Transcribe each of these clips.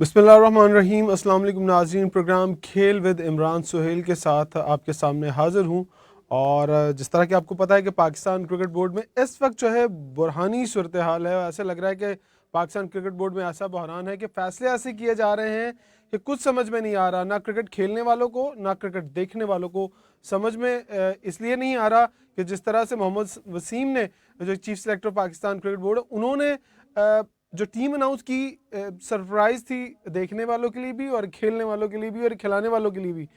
बिस्मिल्लाहिर्रहमानिर्रहीम। अस्सलाम वालेकुम नाज़रीन। प्रोग्राम खेल विद इमरान सुहेल के साथ आपके सामने हाज़िर हूँ। और जिस तरह कि आपको पता है कि पाकिस्तान क्रिकेट बोर्ड में इस वक्त जो है बुरहानी सूरत हाल है। ऐसे लग रहा है कि पाकिस्तान क्रिकेट बोर्ड में ऐसा बहरान है कि फ़ैसले ऐसे किए जा रहे हैं कि कुछ समझ में नहीं आ रहा, ना क्रिकेट खेलने वालों को ना क्रिकेट देखने वालों को समझ में इसलिए नहीं आ रहा कि जिस तरह से मोहम्मद वसीम ने, जो chief selector Pakistan cricket board, उन्होंने जो टीम अनाउंस की, सरप्राइज थी देखने वालों के लिए भी और खेलने वालों के लिए भी और खिलाने वालों के लिए भी।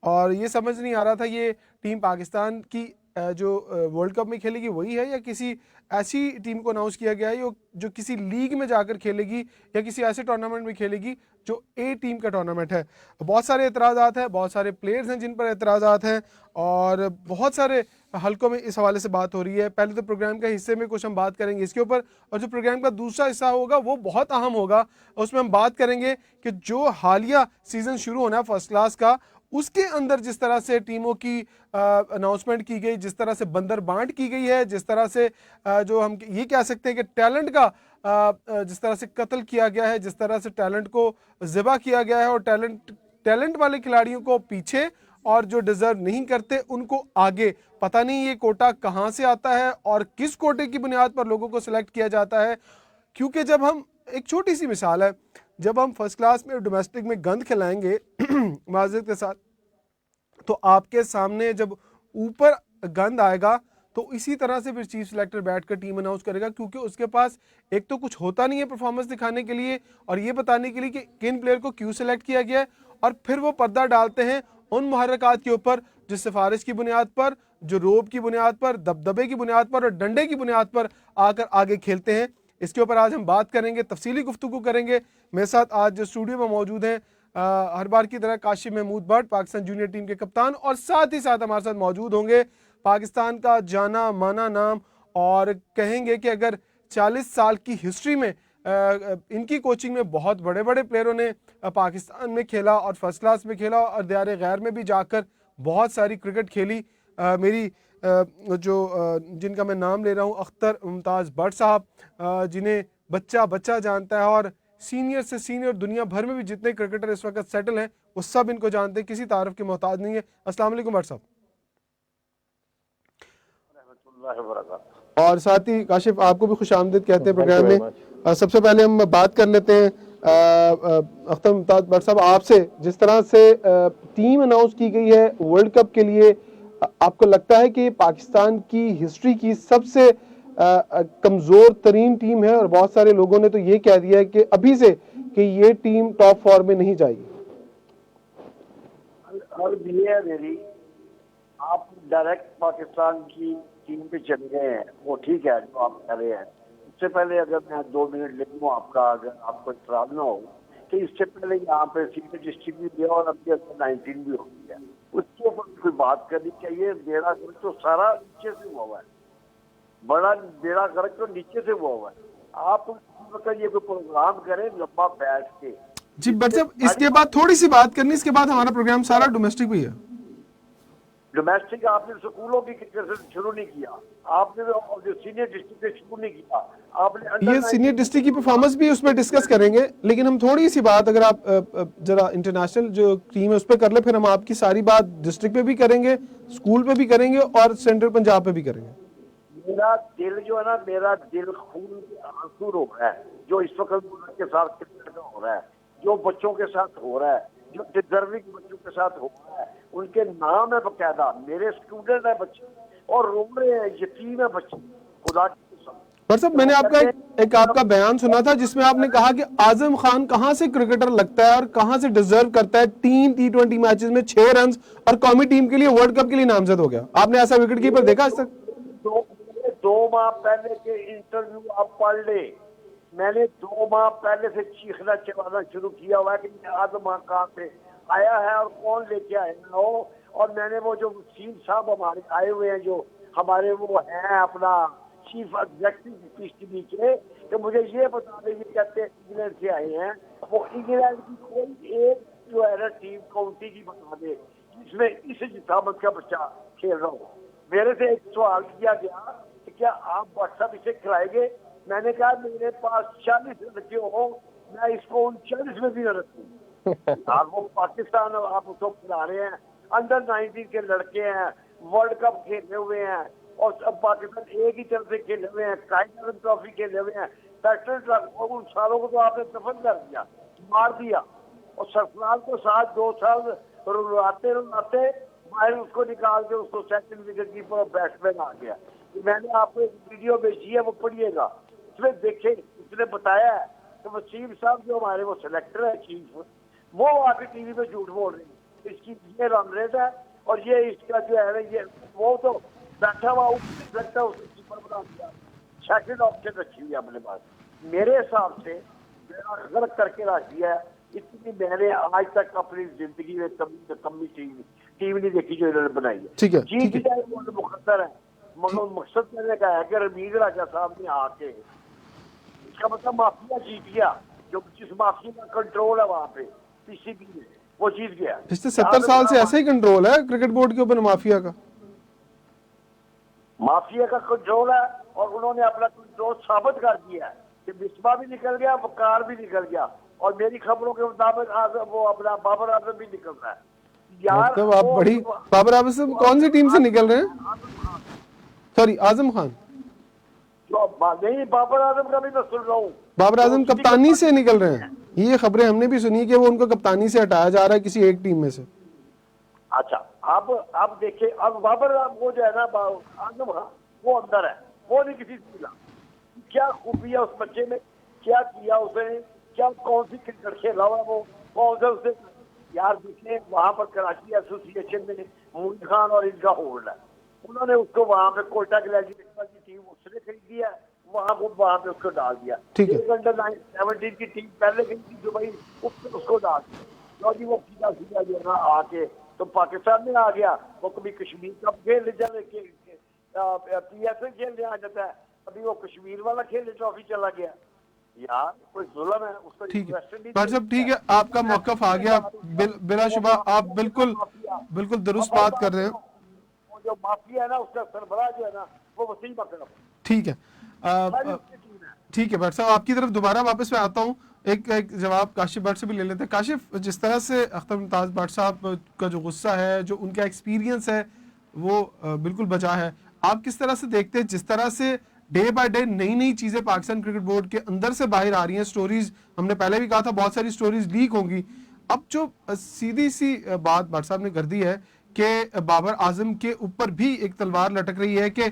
और ये समझ नहीं आ रहा था ये टीम पाकिस्तान की जो वर्ल्ड कप में खेलेगी वही है या किसी ऐसी टीम को अनाउंस किया गया है जो किसी लीग में जाकर खेलेगी या किसी ऐसे टूर्नामेंट में खेलेगी जो ए टीम का टूर्नामेंट है। बहुत सारे एतराज़ात हैं, बहुत सारे प्लेयर्स हैं जिन पर एतराज़ात हैं और बहुत सारे हलकों में इस हवाले से बात हो रही है। पहले तो प्रोग्राम के हिस्से में कुछ हम बात करेंगे इसके ऊपर, और जो प्रोग्राम का दूसरा हिस्सा होगा वो बहुत अहम होगा। उसमें हम बात करेंगे कि जो हालिया सीज़न शुरू होना है फर्स्ट क्लास का, उसके अंदर जिस तरह से टीमों की अनाउंसमेंट की गई, जिस तरह से बंदर बांट की गई है, जिस तरह से जो हम ये कह सकते हैं कि टैलेंट का जिस तरह से कत्ल किया गया है, जिस तरह से टैलेंट को ज़िबा किया गया है और टैलेंट वाले खिलाड़ियों को पीछे और जो डिजर्व नहीं करते उनको आगे। पता नहीं ये कोटा कहाँ से आता है और किस कोटे की बुनियाद पर लोगों को सिलेक्ट किया जाता है। क्योंकि जब हम, एक छोटी सी मिसाल है, जब हम फर्स्ट क्लास में डोमेस्टिक में गंद खिलाएंगे माजरत के साथ, तो आपके सामने जब ऊपर गंद आएगा तो इसी तरह से फिर चीफ सेलेक्टर बैठकर टीम अनाउंस करेगा, क्योंकि उसके पास एक तो कुछ होता नहीं है परफॉर्मेंस दिखाने के लिए और ये बताने के लिए कि किन प्लेयर को क्यों सिलेक्ट किया गया है। और फिर वो पर्दा डालते हैं उन मुहर्रकात के ऊपर जो सिफारिश की बुनियाद पर, जो रोब की बुनियाद पर, दबदबे की बुनियाद पर और डंडे की बुनियाद पर आकर आगे खेलते हैं। इसके ऊपर आज हम बात करेंगे, तफसीली गुफ्तगू करेंगे। मेरे साथ आज जो स्टूडियो में मौजूद हैं हर बार की तरह काशिफ महमूद भट्ट, पाकिस्तान जूनियर टीम के कप्तान, और साथ ही साथ हमारे साथ मौजूद होंगे पाकिस्तान का जाना माना नाम, और कहेंगे कि अगर 40 साल की हिस्ट्री में इनकी कोचिंग में बहुत बड़े बड़े प्लेयरों ने पाकिस्तान में खेला और फर्स्ट क्लास में खेला और दियार गैर में भी जाकर बहुत सारी क्रिकेट खेली। मेरी जिनका मैं नाम ले रहा हूँ, अख्तर मुमताज़ भट्ट साहब, जिन्हें बच्चा बच्चा जानता है और सीनियर से सीनियर दुनिया भर में भी जितने क्रिकेटर इस वक्त सेटल हैं वो सब इनको जानते हैं, किसी तारीफ के मोहताज नहीं है। अस्सलाम वालेकुम भट्ट साहब। और साथ ही काशिफ, आपको भी खुश आमदीद कहते हैं प्रोग्राम में। सबसे पहले हम बात कर लेते हैं अख्तर मुमताज भट्ट साहब आपसे। जिस तरह से टीम अनाउंस की गई है वर्ल्ड कप के लिए, आपको लगता है कि पाकिस्तान की हिस्ट्री की सबसे कमजोर तरीन टीम है? और बहुत सारे लोगों ने तो ये कह दिया है कि अभी से कि ये टीम टॉप 4 में नहीं जाएगी। मेरी आप डायरेक्ट पाकिस्तान की टीम पे चले गए हैं, वो ठीक है जो आप कह रहे हैं। इससे पहले अगर मैं 2 मिनट ले लूँ आपका, अगर आपको इतराज ना हो, कि इससे पहले यहाँ पे सीनियर डिस्ट्रिक्ट भी दिया और अभी अंदर 19 भी हो गई है, उसके ऊपर कोई बात करनी चाहिए। बेड़ा गर्क तो सारा नीचे से हुआ हुआ है, बड़ा बेड़ा गर्क तो नीचे से हुआ हुआ है। आप ये कोई प्रोग्राम करें लंबा बैठ के। जी बट साहब, इसके बाद थोड़ी सी बात करनी, इसके बाद हमारा प्रोग्राम सारा डोमेस्टिक भी है। डोमेस्टिक आपने स्कूलों की क्रिकेट शुरू नहीं किया, आपने जो सीनियर डिस्ट्रिक्ट से शुरू नहीं किया, आपने ये सीनियर डिस्ट्रिक्ट की परफॉर्मेंस भी उसमें डिस्कस करेंगे, लेकिन हम थोड़ी सी बात, अगर आप जरा इंटरनेशनल जो टीम है उस पर कर ले, फिर हम आपकी सारी बात डिस्ट्रिक्ट पे भी करेंगे, स्कूल पे भी करेंगे और सेंट्रल पंजाब पे भी करेंगे। मेरा दिल जो है ना, मेरा दिल खून आंसू रो रहा है जो इस वक्त के साथ क्रिकेट हो रहा है, जो बच्चों के साथ हो रहा है, जो डिजर्विंग बच्चों के साथ हो रहा है। उनके नाम है बकायदा, मेरे स्टूडेंट है बच्चे और रो रहे हैं, यतीम है बच्चे, खुदा की कसम। पर साहब, मैंने आपका एक आपका बयान सुना था जिसमें आपने कहा कि आजम खान कहां से क्रिकेटर लगता है और कहां से डिजर्व करता है। 3 T20 मैचेस में 6 रन और कौमी टीम के लिए वर्ल्ड कप के लिए नामजद हो गया। आपने ऐसा विकेट कीपर देखा आज तक? 2 माह पहले के इंटरव्यू आप पढ़ ले। मैंने 2 माह पहले से चीखना चिल्लाना शुरू किया हुआ है कि आजम खान कहाँ से आया है और कौन लेके आया हो। और मैंने वो जो वसीम साहब हमारे आए हुए हैं, जो हमारे वो हैं अपना चीफ एग्जेक्टिव पीसीबी के, तो मुझे ये बता दें, ये कहते हैं इंग्लैंड से आए हैं, वो इंग्लैंड की कोई एक जो है ना टीम काउंटी की बता दे जिसमें इस जितामत का बच्चा खेल रहा हो। मेरे से एक सवाल किया गया कि क्या आप व्हाट्सएप इसे खिलाएंगे? मैंने कहा मेरे पास 40 लड़के हो मैं इसको 39 में भी न रखूं। आप वो पाकिस्तान आप उसको खिला रहे हैं, अंडर 19 के लड़के हैं, वर्ल्ड कप खेले हुए हैं, और अब पाकिस्तान एक ही तरफ से खेले हुए हैं, काइट ट्रॉफी खेले हुए हैं, फैक्टर ट्रक, और उन सालों को तो आपने दफन कर दिया, मार दिया। और सरफराज को साथ 2 साल रुलाते रुलाते बाहर उसको निकाल के उसको सेकंड विकेट कीपर और बैट्समैन आ गया। मैंने आपको एक वीडियो भेजी है, वो पढ़िएगा, उसमें देखे, उसने बताया है कि वसीम साहब जो हमारे वो सिलेक्टर है चीफ, वो आके टीवी पे झूठ बोल रहे हैं, इसकी ये रन रेट है और ये इसका जो है ना, ये वो तो बैठा हुआ लगता है उसने कीपर बना दिया, सेकंड ऑप्शन रखी हुई है अपने पास। मेरे हिसाब से मेरा गलत करके रख दिया है, इतनी मैंने आज तक अपनी जिंदगी में कमी टीम नहीं देखी जो इन्होंने बनाई है। ठीक है, जीत ठीक है। जाए वो मुकद्दर है, मगर मकसद मैंने कहा है कि रमीज राजा साहब ने आके, इसका मतलब माफिया जीत गया, जो जिस माफिया का कंट्रोल है वहां पे पीसीबी में, वो जीत गया। पिछले 70 साल से ऐसा ही कंट्रोल है क्रिकेट बोर्ड के ऊपर माफिया का। माफिया का कंट्रोल है और उन्होंने अपना कंट्रोल साबित कर दिया है कि बिस्मा भी निकल गया, वकार भी निकल गया, और मेरी खबरों के मुताबिक वो अपना बाबर आजम भी निकल रहा है। यार मतलब आप बड़ी, बाबर आजम कौन सी टीम से निकल रहे हैं? सॉरी, आजम खान। नहीं, बाबर आजम का भी मैं सुन रहा हूँ, बाबर आजम कप्तानी से निकल रहे हैं, ये खबरें हमने भी सुनी कि वो उनको कप्तानी से हटाया जा रहा है किसी एक टीम में से। अच्छा, अब देखिए, अब बाबर वो जो है ना आजम खान, वो अंदर है, वो नहीं किसी से मिला। क्या खूबियां उस बच्चे में, क्या किया उसने, क्या कौन सी क्रिकेट खेला हुआ वो, कौन सा उसने, यार देखिए वहां पर कराची एसोसिएशन में मोइन खान और इनका होल्ड है, उन्होंने उसको वहां पे कोटा ग्रेजुएट की टीम उसने खरीदी है, वहां पे उसको डाल दिया। ठीक है। एक अंडर 17 की टीम पहले गई थी दुबई, उसको डाल दिया, और जी वो सीधा सीधा जो है ना आके तो पाकिस्तान में आ गया। वो कभी कश्मीर कप खेल PSL खेलने आ जाता है, अभी वो कश्मीर वाला खेलने ट्रॉफी चला गया। यार कोई जुल्म है उसको। ठीक है भाई साहब, ठीक है, आपका मौकफ आ गया, बिलाशुबा आप बिल्कुल बिल्कुल दुरुस्त बात कर रहे हैं। वो जो माफिया है ना, उसका सरबराह जो है ना, वो वसीम अकरम। ठीक है, ठीक है भट्ट साहब, आपकी तरफ दोबारा वापस मैं आता हूँ। एक जवाब काशिफ भट्ट से भी ले लेते हैं। काशिफ, जिस तरह से अख्तर मुमताज भट्ट साहब का जो गुस्सा है, जो उनका एक्सपीरियंस है, वो बिल्कुल बचा है। आप किस तरह से देखते हैं जिस तरह से डे बाय डे नई नई चीजें पाकिस्तान क्रिकेट बोर्ड के अंदर से बाहर आ रही हैं? स्टोरीज, हमने पहले भी कहा था बहुत सारी स्टोरीज लीक होंगी। अब जो सीधी सी बात भट्ट साहब ने कर दी है कि बाबर आजम के ऊपर भी एक तलवार लटक रही है कि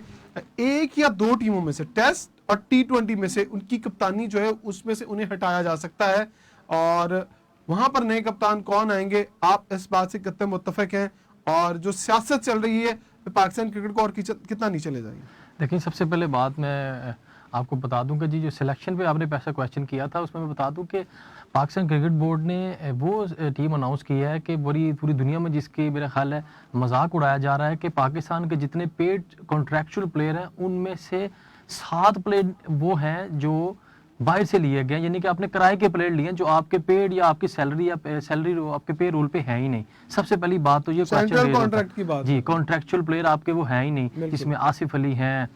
एक या 2 टीमों में से, टेस्ट और T20 में से, उनकी कप्तानी जो है उसमें से उन्हें हटाया जा सकता है, और वहां पर नए कप्तान कौन आएंगे, आप इस बात से कितने मुत्तफिक हैं? और जो सियासत चल रही है पाकिस्तान क्रिकेट को और कितना नीचे ले जाएगी? देखिए, सबसे पहले बात मैं आपको बता दूं कि जी जो सिलेक्शन पे आपने पैसा क्वेश्चन किया था, उसमें मैं बता दूं कि पाकिस्तान क्रिकेट बोर्ड ने वो टीम अनाउंस की है कि पूरी दुनिया में जिसकी मेरा ख्याल है मजाक उड़ाया जा रहा है कि पाकिस्तान के जितने पेड कॉन्ट्रैक्चुअल प्लेयर हैं उनमें से 7 प्लेयर वो हैं जो बाहर से लिए गए, यानी कि आपने किराए के प्लेयर लिए जो आपके पेड या आपकी सैलरी आपके पे रोल पे है ही नहीं। सबसे पहली बात तो ये सेंट्रल कॉन्ट्रैक्ट की बात जी, कॉन्ट्रैक्चुअल प्लेयर आपके वो है ही नहीं, जिसमें आसिफ अली हैं,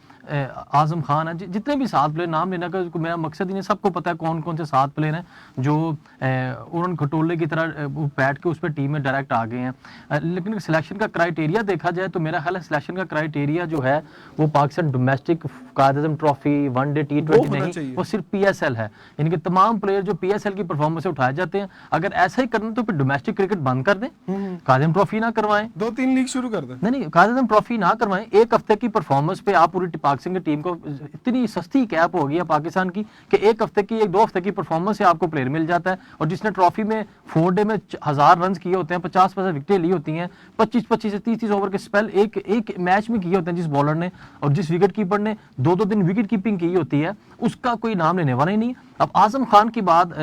आजम खान है, जितने भी 7 प्लेयर नाम लेना का मेरा मकसद ही नहीं, सबको पता है कौन कौन से 7 प्लेयर हैं जो उन्होंने खटोले की तरह बैठ के उस पर टीम में डायरेक्ट आ गए हैं। लेकिन सिलेक्शन का क्राइटेरिया देखा जाए तो मेरा ख्याल है सिलेक्शन का क्राइटेरिया जो है वो Pakistan domestic Quaid-e-Azam trophy, one day T20 नहीं, वो सिर्फ PSL है, यानी कि तमाम प्लेयर जो PSL की परफॉर्मेंस से उठाए जाते हैं। अगर ऐसा ही करना तो फिर डोमेस्टिक क्रिकेट बंद कर दें, कायद-ए-आज़म ट्रॉफी ना करवाएं, 2-3 लीग शुरू कर दें। नहीं, कायद-ए-आज़म ट्रॉफी ना करवाएं। एक हफ्ते की परफॉर्मेंस पे आप पूरी पाकिस्तान की टीम को, इतनी सस्ती कैप हो गई है पाकिस्तान की कि एक हफ्ते की 1-2 हफ्ते की परफॉर्मेंस से आपको प्लेयर मिल जाता है, और जिसने ट्रॉफी में 4 डे में 1000 रन किए होते हैं, 50-50 विकेटें ली होती हैं, 25-25 से 30-30 ओवर के स्पेल एक मैच में किए होते हैं जिस बॉलर ने, और जिस विकेट कीपर ने 2-2 दिन विकेट कीपिंग की होती है, उसका कोई नाम लेने वाला ही नहीं। अब आजम खान की बात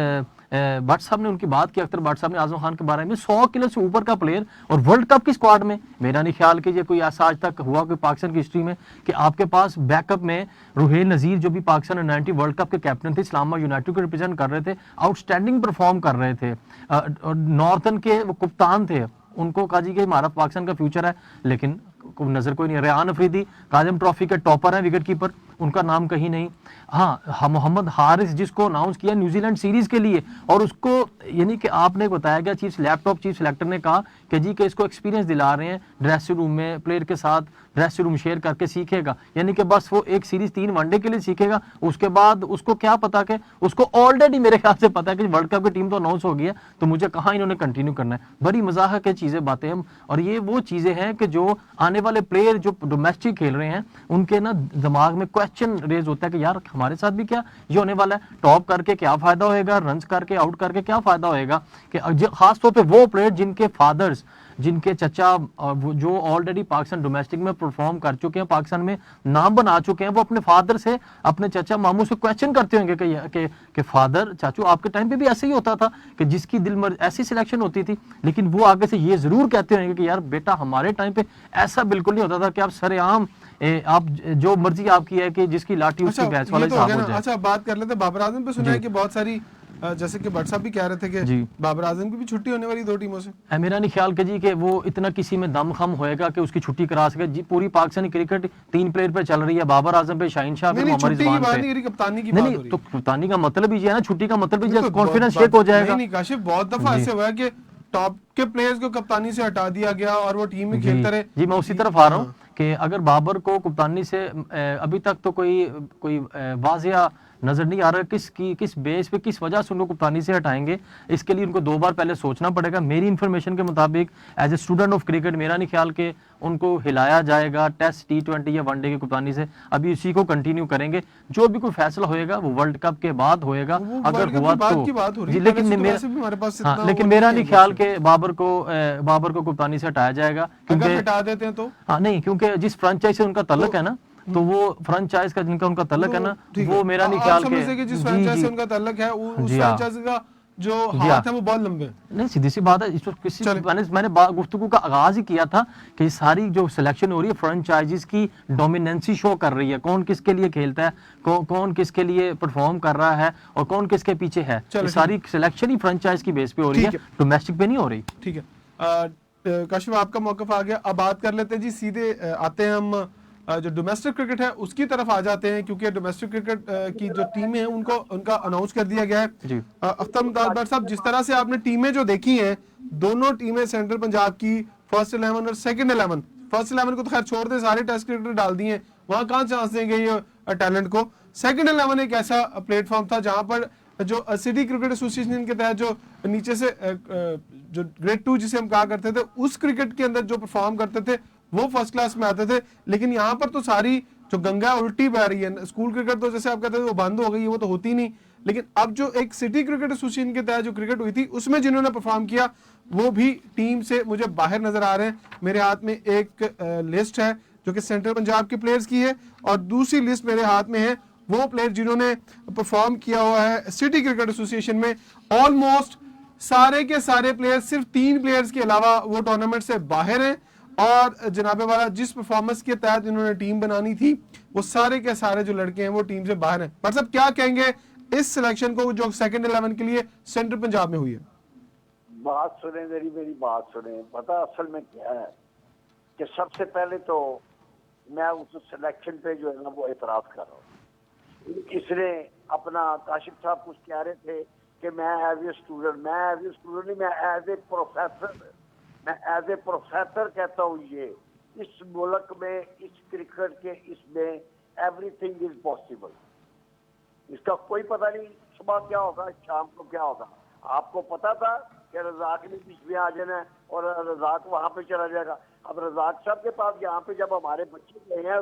भट्ट साहब ने उनकी बात की, अख्तर भट्ट साहब ने आजम खान के बारे में, 100 किलो से ऊपर का प्लेयर और वर्ल्ड कप की स्क्वाड में, मेरा नहीं ख्याल कि ये कोई ऐसा आज तक हुआ कोई पाकिस्तान की हिस्ट्री में कि आपके पास बैकअप में रुहेल नज़ीर जो भी पाकिस्तान अंडर 19 वर्ल्ड कप के कैप्टन थे, इस्लामाबाद यूनाइटेड को रिप्रेजेंट कर रहे थे, आउटस्टैंडिंग परफॉर्म कर रहे थे, और नॉर्थन के वो कप्तान थे, उनको कहा जी कि हमारा पाकिस्तान का फ्यूचर है, लेकिन को नजर कोई नहीं। रेहान अफरीदी काजम ट्रॉफी के टॉपर हैं, विकेट कीपर, उनका नाम कहीं नहीं। हाँ, मोहम्मद हारिस जिसको अनाउंस किया न्यूजीलैंड सीरीज के लिए, और उसको यानी कि आपने बताया गया चीफ सिलेक्टर ने कहा कि जी कि इसको एक्सपीरियंस दिला रहे हैं, ड्रेसिंग रूम में प्लेयर के साथ ड्रेसिंग रूम शेयर करके सीखेगा, यानी कि बस वो एक सीरीज 3 वनडे के लिए सीखेगा, उसके बाद उसको क्या पता कि उसको ऑलरेडी मेरे ख्याल से पता है कि वर्ल्ड कप की टीम तो अनाउंस हो गई है, तो मुझे कहाँ इन्होंने कंटिन्यू करना है। बड़ी मजाक की चीजें बातें हैं, और ये वो चीजें हैं कि जो आने वाले प्लेयर जो डोमेस्टिक खेल रहे हैं उनके ना दिमाग में क्वेश्चन रेज होता है कि यार हमारे साथ भी क्या ये होने वाला है, टॉप करके क्या फायदा होएगा, रन्स करके आउट करके क्या फायदा होएगा। कि खास तौर पे वो प्लेयर जिनके फादर्स, जिनके चचा जो ऑलरेडी पाकिस्तान डोमेस्टिक में परफॉर्म कर चुके हैं, पाकिस्तान में नाम बना चुके हैं, वो अपने फादर से, अपने चचा मामू से क्वेश्चन करते होंगे कि फादर चाचू आपके टाइम पे भी ऐसे ही होता था कि जिसकी दिल मर्जी ऐसी सिलेक्शन होती थी, लेकिन वो आगे से ये जरूर कहते होंगे कि यार बेटा हमारे टाइम पे ऐसा बिल्कुल नहीं होता था कि आप सरेआम आप जो मर्जी आपकी है कि जिसकी लाठी उसकी भैंस वाला हिसाब हो जाए। अच्छा, बात कर लेते हैं बाबर आजम पे। सुना है कि बहुत सारी जैसे कि भट्ट साहब भी कह रहे थे कि बाबर आजम की भी छुट्टी होने वाली 2 टीमों से। मेरा नहीं ख्याल कि जी कि वो इतना किसी में दम खम होएगा कि उसकी छुट्टी करा सके। जी पूरी पाकिस्तानी क्रिकेट 3 प्लेयर पे चल रही है, बाबर आजम पे, शाहीन शाह पे, मोहम्मद रिजवान पे। कप्तानी की बात हो रही है। तो कप्तानी का मतलब ही ये है ना, छुट्टी का मतलब ही कॉन्फिडेंस शेक हो जाएगा। नहीं काशिफ, बहुत दफा ऐसे हुआ है कि टॉप के प्लेयर्स को कप्तानी से हटा दिया गया और वो टीम में खेलते रहे। जी मैं उसी तरफ आ रहा हूँ कि अगर बाबर को कप्तानी से अभी तक तो कोई वाजिया नजर नहीं आ रहा किस बेस पे, किस वजह से उनको कप्तानी से हटाएंगे। इसके लिए उनको 2 बार पहले सोचना पड़ेगा। मेरी इंफॉर्मेशन के मुताबिक as a student of cricket मेरा नहीं ख्याल कि उनको हिलाया जाएगा टेस्ट, T20 या वनडे की कप्तानी से। अभी इसी को कंटिन्यू करेंगे, जो भी कोई फैसला होएगा वो वर्ल्ड कप के बाद होएगा, अगर हुआ तो जी। लेकिन मेरा नहीं ख्याल कि बाबर को कप्तानी से हटाया जाएगा, क्योंकि हटा देते हैं तो हाँ नहीं, क्योंकि जिस फ्रेंचाइज से उनका तल्लुक है ना, तो वो फ्रेंचाइज का जिनका उनका तल्लक है ना, वो मेरा नहीं ख्याल कि जिस फ्रेंचाइज से उनका तल्लक है उस फ्रेंचाइज का जो हाथ है वो बहुत लंबे नहीं। सीधी सी बात है, इसको किसी मैंने गुफ्तगू का आगाज ही किया था कि सारी जो सिलेक्शन हो रही है फ्रेंचाइजीज की डोमिनेंसी शो कर रही है, कौन किसके लिए खेलता है, कौन किसके लिए परफॉर्म कर रहा है और कौन किसके पीछे है। सारी सिलेक्शन ही फ्रेंचाइज की बेस पे हो रही है, डोमेस्टिक पे नहीं हो रही। ठीक है काशिफ, आपका मौका आ गया। अब बात कर लेते हैं जी, सीधे आते हैं हम जो डोमेस्टिक क्रिकेट है उसकी तरफ आ जाते हैं, क्योंकि डोमेस्टिक क्रिकेट की जो टीमें हैं उनका अनाउंस कर दिया गया है। अख्तर मुमताज साहब, जिस तरह से आपने टीमें जो देखी हैं, दोनों टीमें सेंट्रल पंजाब की फर्स्ट 11 और सेकंड 11, फर्स्ट 11 को तो खैर छोड़ दे, सारे टेस्ट क्रिकेटर डाल दिए, वहां कहाँ चांस देंगे ये टैलेंट को। सेकंड 11 एक ऐसा प्लेटफॉर्म था जहां पर जो सिटी क्रिकेट एसोसिएशन के तहत जो नीचे से जो ग्रेड 2 जिसे हम कहा करते थे, उस क्रिकेट के अंदर जो परफॉर्म करते थे वो फर्स्ट क्लास में आते थे। लेकिन यहाँ पर तो सारी जो गंगा उल्टी बह रही है। स्कूल क्रिकेट तो जैसे आप कहते थे वो बंद हो गई, वो तो होती नहीं, लेकिन अब जो एक सिटी क्रिकेट एसोसिएशन के तहत जो क्रिकेट हुई थी उसमें जिन्होंने परफॉर्म किया वो भी टीम से मुझे बाहर नजर आ रहे हैं। मेरे हाथ में एक लिस्ट है जो कि सेंट्रल पंजाब के प्लेयर्स की है, और दूसरी लिस्ट मेरे हाथ में है वो प्लेयर जिन्होंने परफॉर्म किया हुआ है सिटी क्रिकेट एसोसिएशन में। ऑलमोस्ट सारे के सारे प्लेयर, सिर्फ 3 प्लेयर्स के अलावा वो टूर्नामेंट से बाहर हैं, और जनाबे वाला जिस परफॉर्मेंस के तहत इन्होंने टीम बनानी थी वो सारे के सारे जो लड़के हैं वो टीम से बाहर हैं। पर सब क्या कहेंगे इस सिलेक्शन को जो सेकंड 11 के लिए सेंट्रल पंजाब में हुई है? बात सुने, मेरी बात सुने। पता असल में क्या है कि सबसे पहले तो मैं उस सिलेक्शन पे जो है ना वो एतराज कर रहा हूँ। इसने अपना काशिफ साहब कुछ कह रहे थे कि मैं एज ए स्टूडेंट नहीं, मैं एज ए प्रोफेसर कहता हूँ। ये इस मुल्क में, इस क्रिकेट के इसमें एवरीथिंग इज पॉसिबल। इसका कोई पता नहीं सुबह क्या होगा, शाम को क्या होगा। आपको पता था कि रजाक ने बीच में आ जाना है और रजाक वहां पे चला जाएगा। अब रजाक साहब के पास यहाँ पे जब हमारे बच्चे गए हैं,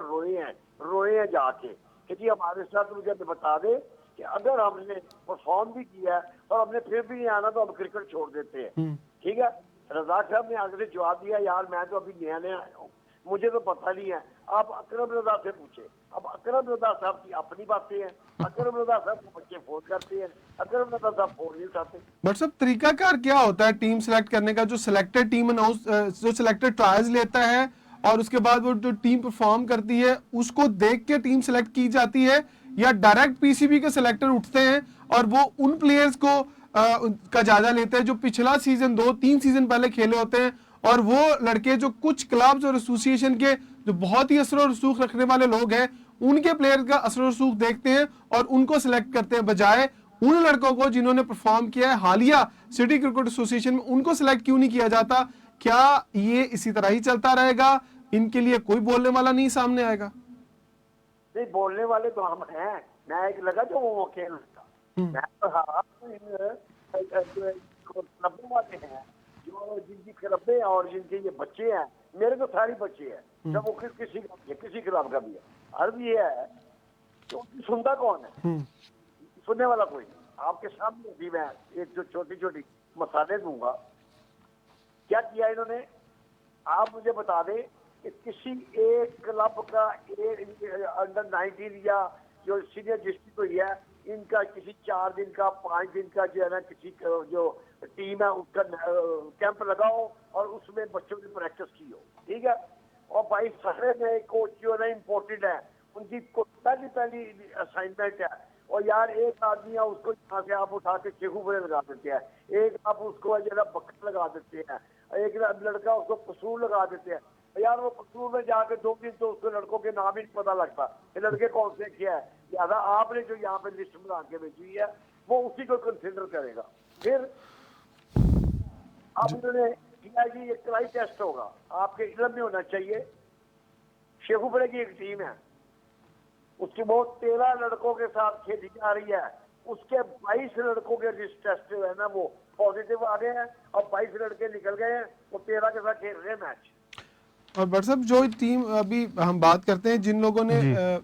रोए हैं जाके कि जी हमारे साथ मुझे बता दे कि अगर हमने परफॉर्म भी किया है और हमने फिर भी नहीं आना तो हम क्रिकेट छोड़ देते हैं। ठीक है, रजाक साहब ने आगे जवाब दिया, यार मैं तो अभी नया आया हूँ, मुझे तो पता नहीं है, आप अकरम रजा से पूछे। अब अकरम रजा साहब की अपनी बातें हैं, अकरम रजा साहब को बच्चे फोन करते हैं, अकरम रजा साहब फोन नहीं उठाते। बट सब तरीकाकार क्या होता है टीम सेलेक्ट करने का? जो सिलेक्टेड टीम अनाउंस, जो सिलेक्टेड ट्रायल्स लेता है और उसके बाद वो जो टीम परफॉर्म करती है उसको देख के टीम सेलेक्ट की जाती है, या डायरेक्ट पीसीबी के सिलेक्टर उठते हैं और वो उन प्लेयर्स को का जायजा लेते हैं जो पिछला सीजन 2-3 सीजन पहले खेले होते हैं और वो लड़के जो कुछ क्लब्स और एसोसिएशन के जो बहुत ही असर और रसूख रखने वाले लोग हैं, उनके प्लेयर का असर और रसूख देखते हैं और उनको सिलेक्ट करते हैं, बजाय उन लड़कों को जिन्होंने परफॉर्म किया है हालिया सिटी क्रिकेट एसोसिएशन में, उनको सिलेक्ट क्यों नहीं किया जाता? क्या ये इसी तरह ही चलता रहेगा? इनके लिए कोई बोलने वाला नहीं सामने आएगा? नहीं, बोलने वाले तो हम हैं। मैं एक लगा जो वो खेल था, मैं तो हाँ क्लबों वाले हैं जो जिनकी क्लबें और जिनके ये बच्चे हैं, मेरे तो सारे बच्चे हैं, जब वो किसी क्लब का भी है। अर्ज ये है तो सुनता कौन है? सुनने वाला कोई नहीं। आपके सामने भी मैं एक जो छोटी छोटी मसाले दूंगा। क्या किया इन्होंने, आप मुझे बता दें कि किसी एक क्लब का अंडर 19 या जो सीनियर डिस्ट्रिक्ट हुई है, इनका किसी 4 दिन का 5 दिन का जो है ना किसी जो टीम है उसका कैंप लगाओ और उसमें बच्चों की प्रैक्टिस की हो, ठीक है। और भाई सारे नए कोच जो है ना इम्पोर्टेड है, उनकी पहली असाइनमेंट है। और यार एक आदमी है उसको यहाँ से आप उठा के चेहू लगा देते हैं, एक आप उसको जो है बकट लगा देते हैं, एक लड़का उसको कसूर लगा देते हैं। यार वो कसूर में जाके 2 दिन तो उसको लड़कों के नाम ही नहीं पता लगता, ये लड़के कौन से क्या है। लिहाजा आपने जो यहाँ पे लिस्ट बना के भेजी है वो उसी को कंसिडर करेगा। फिर अब इन्होंने किया कि ये क्राई टेस्ट होगा, आपके इलम में होना चाहिए। शेखुपुरे की एक टीम है, उसकी वो 13 लड़कों के साथ खेली जा रही है, उसके 22 लड़कों के टेस्ट जो है ना वो पॉजिटिव आ गए हैं और 22 लड़के निकल गए हैं, वो 13 के साथ खेल रहे हैं मैच। और बट साहब जो टीम अभी हम बात करते हैं जिन लोगों ने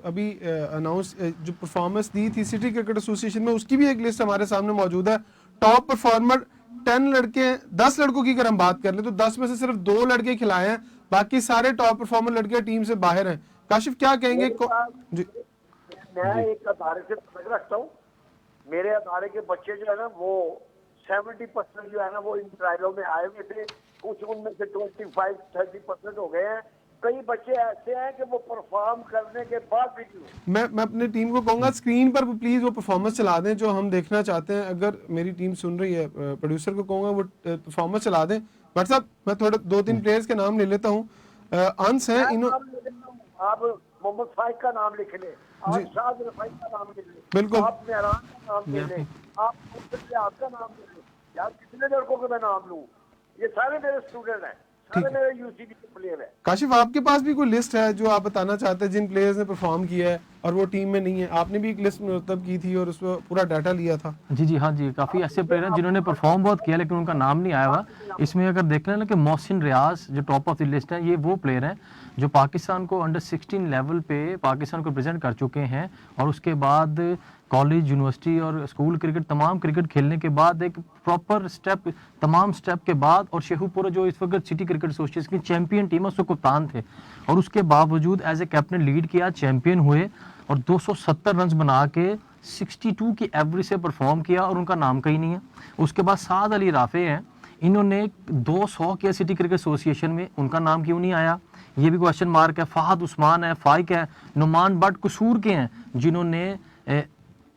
अभी अनाउंस जो परफॉर्मेंस दी थी सिटी क्रिकेट एसोसिएशन में, उसकी भी एक लिस्ट हमारे सामने मौजूद है। टॉप परफॉर्मर 10 लड़के, 10 लड़कों की अगर हम बात कर लें तो 10 में से सिर्फ 2 लड़के खिलाए हैं, बाकी सारे टॉप परफॉर्मर लड़के टीम से बाहर हैं। काशिफ क्या कहेंगे? जी, मैं एक अदारे से पकड़ रखता हूँ, मेरे अदारे के बच्चे जो है ना वो 70% जो है ना वो इन ट्रायलों में आए हुए थे, कुछ उनमें से 25-30% हो गए हैं। कई बच्चे ऐसे हैं कि वो परफॉर्म करने के बाद भी मैं अपनी टीम को कहूंगा स्क्रीन पर प्लीज वो परफॉर्मेंस चला दें जो हम देखना चाहते हैं। अगर मेरी टीम सुन रही है, प्रोड्यूसर को कहूंगा वो परफॉर्मेंस चला दें। बट साहब मैं थोड़े 2-3 प्लेयर्स के नाम ले लेता हूँ। अंश है, आप मोहम्मद फाइक का नाम लिख लें, आप शाद रफाई का नाम लिख लें, बिल्कुल आप मेहरान का नाम ले लें, आप आपका नाम ले लें। यार कितने लड़कों के मैं नाम लूँ, ये सारे मेरे स्टूडेंट हैं, सारे मेरे यूसीबी के प्लेयर हैं। काशिफ आपके पास भी कोई लिस्ट है जो आप बताना चाहते हैं जिन प्लेयर्स ने परफॉर्म किया है और वो टीम में नहीं है? आपने भी एक लिस्ट मुरतब की थी और उसमें पूरा डाटा लिया था। जी हाँ जी, काफ़ी ऐसे प्लेयर हैं जिन्होंने परफॉर्म बहुत किया लेकिन उनका नाम नहीं आया हुआ। इसमें अगर देख लें कि मोहसिन रियाज जो टॉप ऑफ द लिस्ट है, ये वो प्लेयर हैं जो पाकिस्तान को अंडर 16 लेवल पे पाकिस्तान को रिप्रेजेंट कर चुके हैं और उसके बाद कॉलेज, यूनिवर्सिटी और स्कूल क्रिकेट, तमाम क्रिकेट खेलने के बाद एक प्रॉपर स्टेप, तमाम स्टेप के बाद, और शेखुपुरा जो इस वक्त सिटी क्रिकेट एसोसिएशन की चैंपियन टीम है उसके कप्तान थे और उसके बावजूद एज ए कैप्टन लीड किया, चैंपियन हुए और 270 रन बना के 62 की एवरेज से परफॉर्म किया और उनका नाम कहीं नहीं है। उसके बाद साद अली राफे हैं, इन्होंने 200 किया सिटी क्रिकेट एसोसिएशन में, उनका नाम क्यों नहीं आया, ये भी क्वेश्चन मार्क है। फहद उस्मान है, फाइक है, नुमान बट कसूर के हैं जिन्होंने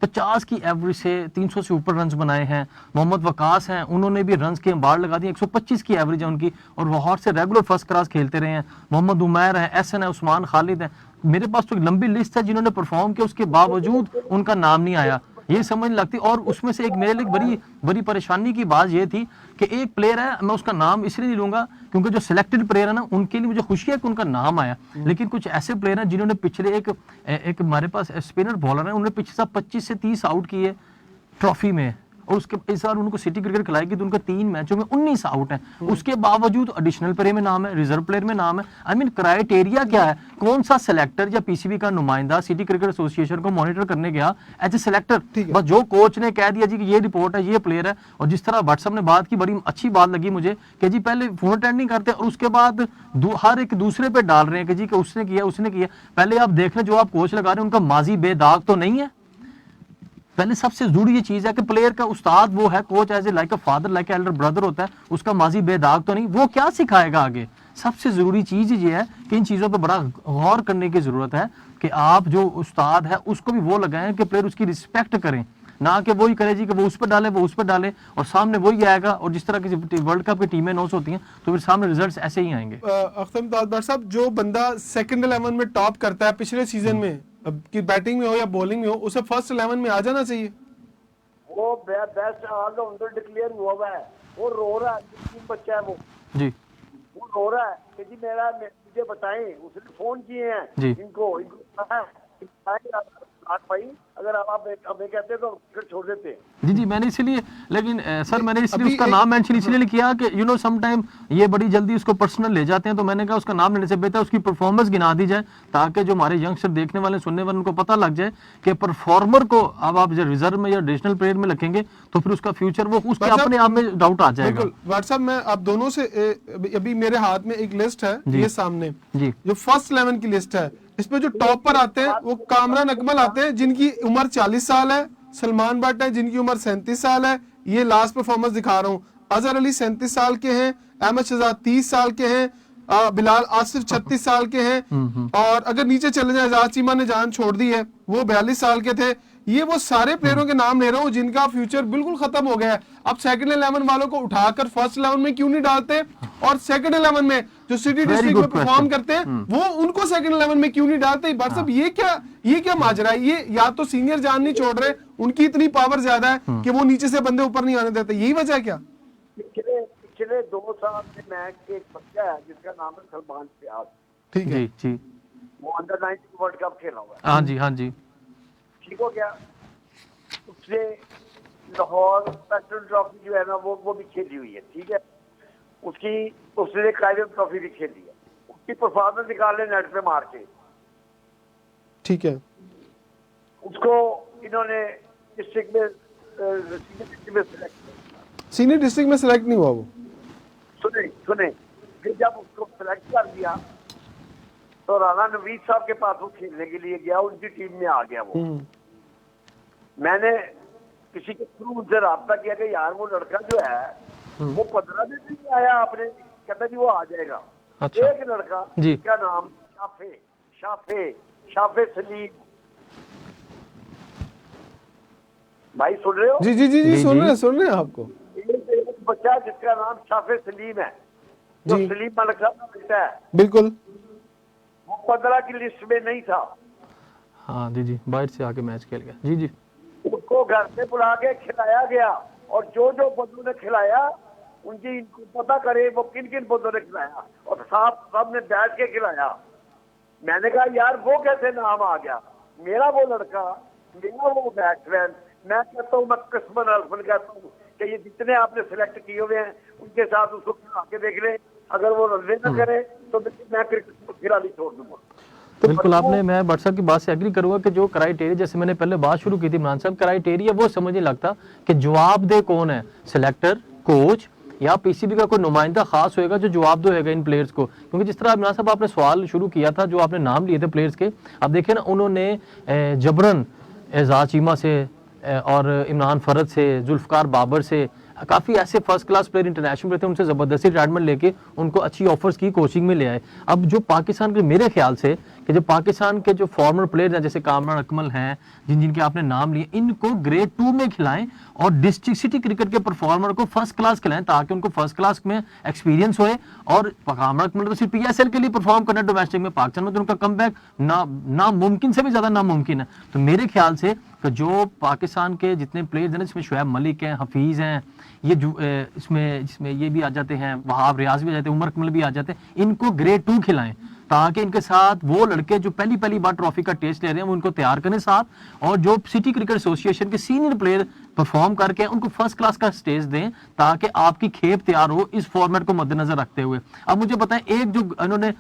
50 की एवरेज से 300 से ऊपर रन्स बनाए हैं। मोहम्मद वकास हैं, उन्होंने भी रन्स के अंबार लगा दिए, 125 की एवरेज है उनकी और लाहौर से रेगुलर फर्स्ट क्लास खेलते रहे हैं। मोहम्मद उमैर है, एहसन है, उस्मान खालिद है। मेरे पास तो एक लंबी लिस्ट है जिन्होंने परफॉर्म किया, उसके बावजूद उनका नाम नहीं आया, ये समझ नहीं लगती। और उसमें से एक मेरे लिए बड़ी बड़ी परेशानी की बात ये थी कि एक प्लेयर है, मैं उसका नाम इसलिए नहीं लूंगा क्योंकि जो सिलेक्टेड प्लेयर है ना उनके लिए मुझे खुशी है कि उनका नाम आया, लेकिन कुछ ऐसे प्लेयर हैं जिन्होंने पिछले एक हमारे पास स्पिनर बॉलर है, उन्होंने पिछले साल 25 से 30 आउट किए ट्रॉफी में और उसके इस बार उनको सिटी क्रिकेट खिलाएगी तो उनके 3 मैचों में 19 आउट हैं। उसके बावजूद एडिशनल प्लेयर में नाम है, रिजर्व प्लेयर में नाम है। आई मीन क्राइटेरिया क्या है? कौन सा सिलेक्टर या पीसीबी का नुमाइंदा सिटी क्रिकेट एसोसिएशन को मॉनिटर करने गया एज ए सिलेक्टर? बस जो कोच ने कह दिया जी कि ये रिपोर्ट है, ये प्लेयर है। और जिस तरह व्हाट्सएप ने बात की, बड़ी अच्छी बात लगी मुझे कि जी पहले फोन अटेंड नहीं करते और उसके बाद हर एक दूसरे पे डाल रहे हैं कि जी कि उसने किया उसने किया। पहले आप देख रहे जो आप कोच लगा रहे हैं उनका माजी बेदाग तो नहीं है। पहले सबसे जरूरी ये चीज है कि प्लेयर का उस्ताद वो है, coach as a like a father, like elder brother होता है, उसका माजी बेदाग तो नहीं, वो क्या सिखाएगा आगे। सबसे जरूरी चीज ये है कि इन चीजों पर बड़ा गौर करने की जरूरत है कि आप जो उस्ताद है उसको भी वो लगाएं कि प्लेयर उसकी रिस्पेक्ट करें। ना कि वही करे जी कि वो उस पर डाले और सामने वही आएगा, और जिस तरह की वर्ल्ड कप की टीमें अनाउंस होती हैं तो फिर सामने रिजल्ट्स ऐसे ही आएंगे। अख्तर मुमताज भट्ट साहब, जो बंदा सेकंड 11 में टॉप करता है पिछले सीजन में, अब की बैटिंग में हो या बॉलिंग में हो, उसे फर्स्ट 11 में आ जाना चाहिए। वो बेस्ट ऑलराउंडर डिक्लेयर हुआ है, वो रो रहा है, तीन बच्चा है जी वो रो रहा है कि जी मुझे बताएं, उसने फोन किए हैं जी। इनको भाई अगर आप हमें कहते तो फिर छोड़ देते। जी मैंने इसलिए, लेकिन सर मैंने इसलिए अभी उसका नाम मेंशन इसलिए नहीं किया कि यू नो सम टाइम ये बड़ी जल्दी उसको पर्सनल ले जाते हैं, तो मैंने कहा उसका नाम लेने से बेहतर उसकी परफॉर्मेंस गिना दी जाए, ताकि जो हमारे यंगस्टर देखने वाले सुनने वाले उनको पता लग जाए कि परफॉर्मर को अब आप जो रिजर्व में या एडिशनल प्लेयर में रखेंगे तो फिर उसका फ्यूचर वो उसके अपने आप में डाउट आ जाएगा। बिल्कुल व्हाट्सएप में आप दोनों से अभी मेरे हाथ में एक लिस्ट है, ये सामने जी जो फर्स्ट 11 की लिस्ट है, इसमें जो टॉप पर आते हैं वो कामरान अकमल आते हैं जिनकी उम्र 40 साल है, सलमान भट्ट है जिनकी उम्र 37 साल है, ये लास्ट परफॉर्मेंस दिखा रहा हूँ, अजहर अली 37 साल के हैं, अहमद शहजाद 30 साल के हैं, बिलाल आसिफ 36 साल के हैं, और अगर नीचे चले जाए एजाज चीमा ने जान छोड़ दी है, वो 42 साल के थे। ये वो सारे प्लेयरों के नाम ले रहा हूँ जिनका फ्यूचर बिल्कुल खत्म हो गया है। अब सेकंड 11 वालों को उठाकर फर्स्ट 11 में क्यों नहीं डालते, और सेकंड 11 में जो सिटी डिस्ट्रिक्ट में परफॉर्म करते हैं वो उनको सेकंड 11 में क्यों नहीं डालते। बट साहब ये क्या माजरा है, ये या तो सीनियर जान नहीं छोड़ रहे, उनकी इतनी पावर ज्यादा है कि वो नीचे से बंदे ऊपर नहीं आने देते, यही वजह है क्या? पिछले 2 साल से मैच एक बच्चा है जिसका नाम है सलमान फयाज, ठीक है जी वो अंडर 19 वर्ल्ड कप खेला हुआ है। हाँ जी ठीक हो गया। उसने लाहौर स्पेशल ट्रॉफी जो है ना वो भी खेली हुई है, ठीक है, उसने कायदे ट्रॉफी भी खेली है, उसकी परफॉर्मेंस निकाले नेट पे मार के, ठीक है। उसको इन्होंने डिस्ट्रिक्ट में सीनियर डिस्ट्रिक्ट में सिलेक्ट नहीं हुआ वो। सुने फिर जब उसको सिलेक्ट कर दिया तो राना नवीद साहब के पास वो खेलने के लिए गया, उनकी टीम में आ गया वो। मैंने किसी के थ्रू उनसे राब्ता किया कि यार वो लड़का जो है वो 15 दिन नहीं आया, आपने कहता जी वो आ जाएगा। अच्छा। एक लड़का जी। क्या नाम शाफे सलीम, भाई सुन रहे हो? जी सुन रहे हैं आपको। एक बच्चा जिसका नाम शाफे सलीम है, जो जी। सलीम मलिक साहब का बेटा है, बिल्कुल वो 15 की लिस्ट में नहीं था। हाँ जी बाहर से आके मैच खेल गया। जी उसको घर से बुला के खिलाया गया, और जो बंदों ने खिलाया उनकी इनको पता करे वो किन किन बंदों ने खिलाया, और सब ने बैठ के खिलाया। मैंने कहा यार वो कैसे नाम आ गया, मेरा वो लड़का, मेरा वो बैट्समैन, मैं कहता हूँ, मैं किस्मत अल्फन कहता हूँ कि ये जितने आपने सिलेक्ट किए हुए हैं उनके साथ उसको खिला के देख ले, अगर वो रन न करे तो मैं क्रिकेट खिलाड़ी छोड़ दूंगा। बिल्कुल आपने, मैं भट्ट साहब की बात से एग्री करूंगा कि जो क्राइटेरिया, जैसे मैंने पहले बात शुरू की थी इमरान साहब, क्राइटेरिया वो समझ नहीं लगता कि जवाबदेह कौन है, सिलेक्टर, कोच या पीसीबी का कोई नुमाइंदा खास होएगा जो जवाब देगा इन प्लेयर्स को। क्योंकि जिस तरह इमरान साहब आपने सवाल शुरू किया था, जो आपने नाम लिए थे प्लेयर्स के, अब देखिए ना उन्होंने जबरन एजाज चीमा से और इमरान फरद से, जुल्फकार बाबर से, काफ़ी ऐसे first class player international player थे, उनसे ज़बरदस्ती रिटायरमेंट लेके उनको अच्छी ऑफर्स की, कोचिंग में ले आए। अब जो पाकिस्तान के, मेरे ख्याल से कि जो पाकिस्तान के जो फॉर्मर प्लेयर हैं जैसे कामरान अकमल हैं, जिनके आपने नाम लिए, इनको ग्रेड 2 में खिलाएं और डिस्ट्रिक्ट सिटी क्रिकेट के परफॉर्मर को फर्स्ट क्लास खिलाएं, ताकि उनको फर्स्ट क्लास में एक्सपीरियंस होए। और कामरान अकमल तो सिर्फ PSL के लिए परफॉर्म करना डोमेस्टिक में, पाकिस्तान में तो उनका कम बैक नामुमकिन से भी ज़्यादा नामुमकिन है। तो मेरे ख्याल से कि जो पाकिस्तान के जितने प्लेयर्स हैं, जिसमें शुएब मलिक हैं, हफीज़ हैं, ये जिसमें ये भी आ जाते हैं, वहाब रियाज भी आ जाते हैं, उमर अकमल भी आ जाते हैं, इनको ग्रेड 2 खिलाएं, ताकि इनके साथ वो लड़के जो पहली बार ट्रॉफी का टेस्ट ले रहे हैं वो उनको तैयार करें साथ, और जो सिटी क्रिकेट एसोसिएशन के सीनियर प्लेयर परफॉर्म करके उनको फर्स्ट क्लास का स्टेज दें, ताकि आपकी खेप तैयार हो इस फॉर्मेट को मद्देनजर रखते हुए। अब मुझे बताएं, एक जो इन्होंने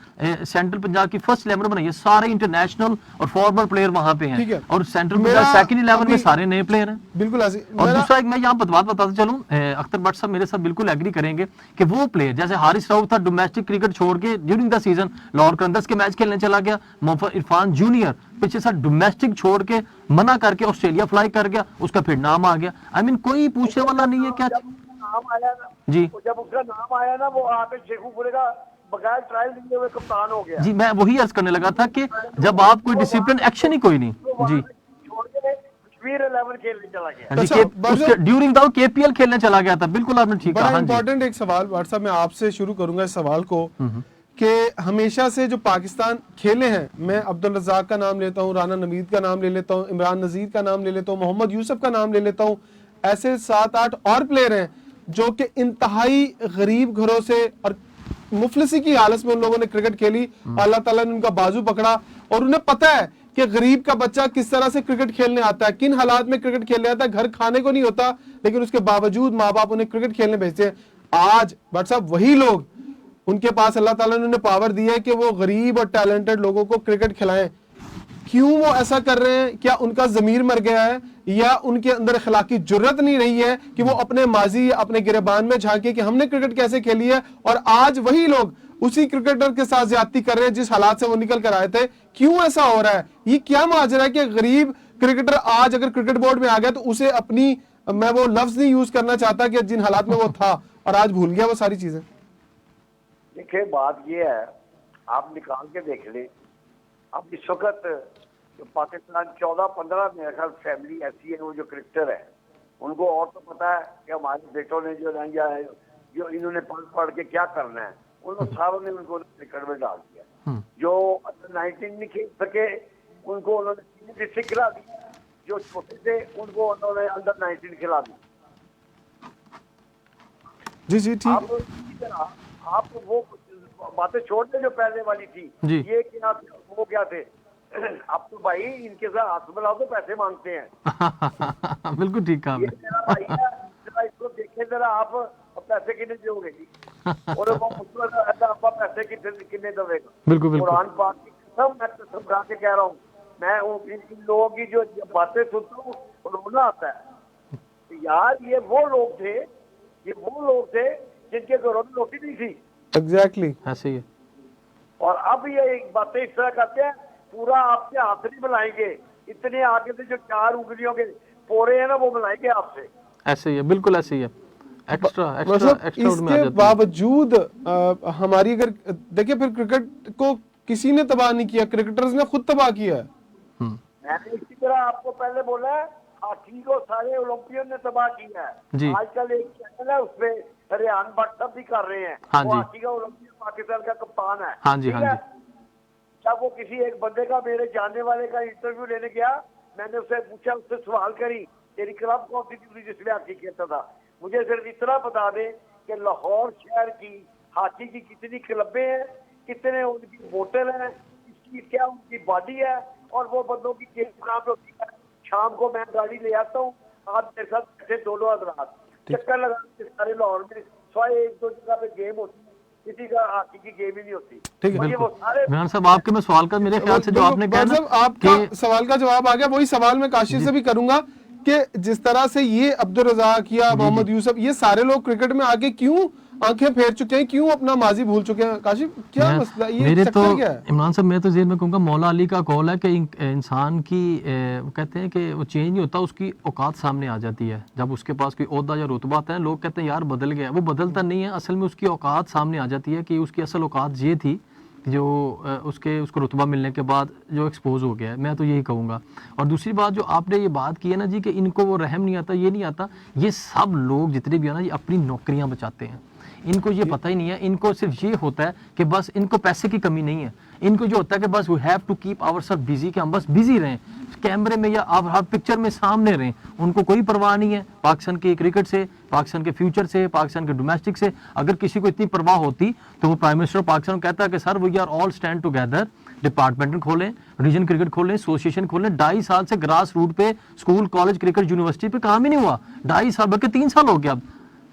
सेंट्रल पंजाब की फर्स्ट 11 बनाई है, सारे इंटरनेशनल और फॉर्मर प्लेयर वहां पे हैं, और सेंट्रल पंजाब सेकंड 11 में सारे नए प्लेयर हैं। बिल्कुल। और दूसरा एक मैं यहाँ बात बताता चलूं, अख्तर भट्ट साहब मेरे साथ बिल्कुल एग्री करेंगे कि वो प्लेयर जैसे हारिस राउफ था, डोमेस्टिक क्रिकेट छोड़ के ड्यूरिंग द सीजन लाहौर करंदस के मैच खेलने चला गया, मोहम्मद इरफान जूनियर पीछे साथ डोमेस्टिक छोड़ के मना करके ऑस्ट्रेलिया फ्लाई कर गया, उसका फिर नाम आ गया। आई मीन कोई पूछने वाला नहीं है क्या नाम आया ना जी, जब उसका नाम आया ना, वो आके शेखुपुरे का बगैर ट्रायल दिए हुए कप्तान हो गया। जी मैं वही अर्ज करने लगा था कि जब आप कोई डिसिप्लिन एक्शन ही कोई नहीं जी, छोड़ के कश्मीर 11 खेलने चला गया। जी, अच्छा, उसके ड्यूरिंग द केपीएल खेलने चला गया था, बिल्कुल आपने ठीक कहा। बड़ा हाँ जी। इंपॉर्टेंट एक सवाल व्हाट्सएप में आपसे शुरू करूंगा इस सवाल को कि हमेशा से जो पाकिस्तान खेले हैं, मैं अब्दुल रज़ाक का नाम लेता हूं, राना नवीद का नाम ले लेता हूं, इमरान नज़ीर का नाम ले लेता हूं, मोहम्मद यूसुफ का नाम ले लेता हूं, ऐसे 7-8 और प्लेयर हैं जो कि इंतहाई गरीब घरों से और मुफलिसी की हालत में उन लोगों ने क्रिकेट खेली। अल्लाह ताला ने उनका बाजू पकड़ा और उन्हें पता है कि गरीब का बच्चा किस तरह से क्रिकेट खेलने आता है, किन हालात में क्रिकेट खेलने आता है। घर खाने को नहीं होता लेकिन उसके बावजूद माँ बाप उन्हें क्रिकेट खेलने भेजते हैं। आज बट साहब वही लोग, उनके पास अल्लाह ताला ने उन्हें पावर दी है कि वो गरीब और टैलेंटेड लोगों को क्रिकेट खिलाएं। क्यों वो ऐसा कर रहे हैं? क्या उनका ज़मीर मर गया है या उनके अंदर अखलाकी जुर्रत नहीं रही है कि वो अपने माजी या अपने गिरबान में झांके कि हमने क्रिकेट कैसे खेली है? और आज वही लोग उसी क्रिकेटर के साथ ज्यादती कर रहे हैं जिस हालात से वो निकल कर आए थे। क्यों ऐसा हो रहा है? ये क्या माजरा है कि गरीब क्रिकेटर आज अगर क्रिकेट बोर्ड में आ गया तो उसे अपनी, मैं वो लफ्ज नहीं यूज करना चाहता कि जिन हालात में वो था और आज भूल गया वो सारी चीजें। देखिए बात ये है, आप निकाल के देख लें, अब इस वक्त जो पाकिस्तान 14-15 मेरे ख्याल फैमिली ऐसी है वो जो क्रिकेटर है, उनको और तो पता है कि हमारे बेटों ने जो रंगा है, जो इन्होंने पढ़ के क्या करना है, उन्होंने सारों ने उनको क्रिकेट में डाल दिया। जो अंडर 19 नहीं खेल सके उनको उन्होंने सीनियर डिस्ट्रिक्ट खिला दी, जो छोटे थे उनको उन्होंने अंडर 19 खिला दी। जी जी ठीक। आप इसी तरह आप वो बातें छोड़ दें जो पहले वाली थी, जी। ये क्या थे, वो क्या थे। अब तो भाई इनके साथ हाथ मिलाओ तो पैसे मांगते हैं। बिल्कुल ठीक कहा ये आपने। मेरा भाई है, जरा इसको देखे जरा आप, पैसे कितने दोगे जी? और वो मुझको आपका पैसे कितने दोगे? बिल्कुल बिल्कुल। कुरान पाक की कसम, मैं कसम खा के कह रहा हूँ, मैं इन लोगों की जो बातें सुनता हूँ रोना आता है। तो यार ये वो लोग थे, ये वो लोग थे जिनके घरों में रोटी नहीं थी। एग्जैक्टली ऐसे ही है। और अब ये बातें इस तरह करते हैं, पूरा आपसे हाथ नहीं मिलाएंगे, इतने आगे से जो 4 उंगलियों के पोरे हैं ना वो मिलाएंगे आपसे। ऐसे ही है, बिल्कुल ऐसे ही है। एक्स्ट्रा मतलब एक्स्ट्रा में आ इसके जाते हैं। बावजूद हमारी अगर देखिए फिर क्रिकेट को किसी ने तबाह नहीं किया, क्रिकेटर्स ने खुद तबाह किया है। मैंने इसी तरह आपको पहले बोला है, हाकी को सारे ओलंपियन ने तबाह किया जी। है। आजकल एक चैनल है उसपे रेहान भट्ट साहब भी कर रहे हैं, हाँ वो जी। हाकी का ओलंपियन पाकिस्तान का कप्तान है। हाँ जी, ठीक हाँ है? जी। जब वो किसी एक बंदे का, मेरे जानने वाले का इंटरव्यू लेने गया, मैंने उससे पूछा, उससे सवाल करी, तेरी क्लब कौन सी थी जिसमें हाकी खेलता था? मुझे सिर्फ इतना बता दे कि लाहौर शहर की हाकी की कितनी क्लबें हैं, कितने उनकी होटल हैं, इसकी क्या उनकी बॉडी है, और वो बंदों की किस काम होती है। शाम को मैं गाड़ी ले आता हूँ, आप मेरे साथ बैठे दोनों हजरात चक्कर लगा के सारे लाहौर में 100-1-2 जगह पे गेम होती है, किसी का हाकी की गेम ही नहीं होती। ठीक है, और ये वो सारे इमरान साहब आपके मैं सवाल का मेरे ख्याल से जो आपने कहा ना मतलब आपका कि सवाल का जवाब आ गया। वही सवाल मैं काशिफ से भी करूंगा कि जिस तरह से ये अब्दुल रज़ाक या मोहम्मद यूसुफ, ये सारे लोग क्रिकेट में आके क्यों आंखें फेर चुके हैं, क्यों अपना माजी भूल चुके हैं? काशिफ क्या मसला, ये मेरे तो चक्कर क्या है? इमरान साहब मैं तो जेल में कहूँगा मौला अली का कौल है कि इंसान की वो कहते हैं कि वो चेंज नहीं होता, उसकी औकात सामने आ जाती है। जब उसके पास कोई ओहदा या रुतबा आता है, लोग कहते हैं यार बदल गया, वो बदलता नहीं है। असल में उसकी औकात सामने आ जाती है कि उसकी असल औकात ये थी जो उसको रुतबा मिलने के बाद जो एक्सपोज हो गया है। मैं तो यही कहूँगा। और दूसरी बात जो आपने ये बात की है ना जी कि इनको वो रहम नहीं आता, ये नहीं आता, ये सब लोग जितने भी है ना ये अपनी नौकरियाँ बचाते हैं। इनको ये पता ही नहीं है, इनको सिर्फ ये होता है कि बस इनको पैसे की कमी नहीं है, इनको जो होता है कि बस we have to keep ourselves busy, कि हम बस बिजी रहें कैमरे में या आप हर पिक्चर में सामने रहें। उनको कोई परवाह नहीं है पाकिस्तान के क्रिकेट से, पाकिस्तान के फ्यूचर से, पाकिस्तान के डोमेस्टिक से। अगर किसी को इतनी परवाह होती तो वो प्राइम मिनिस्टर पाकिस्तान कहता है कि sir we are all stand together, departmental खोलें, रीजन क्रिकेट खोलें, एसोसिएशन खोलें। 2.5 साल से ग्रास रूट पे स्कूल कॉलेज क्रिकेट यूनिवर्सिटी पे काम ही नहीं हुआ। 2.5 साल बल्कि 3 साल हो गया। अब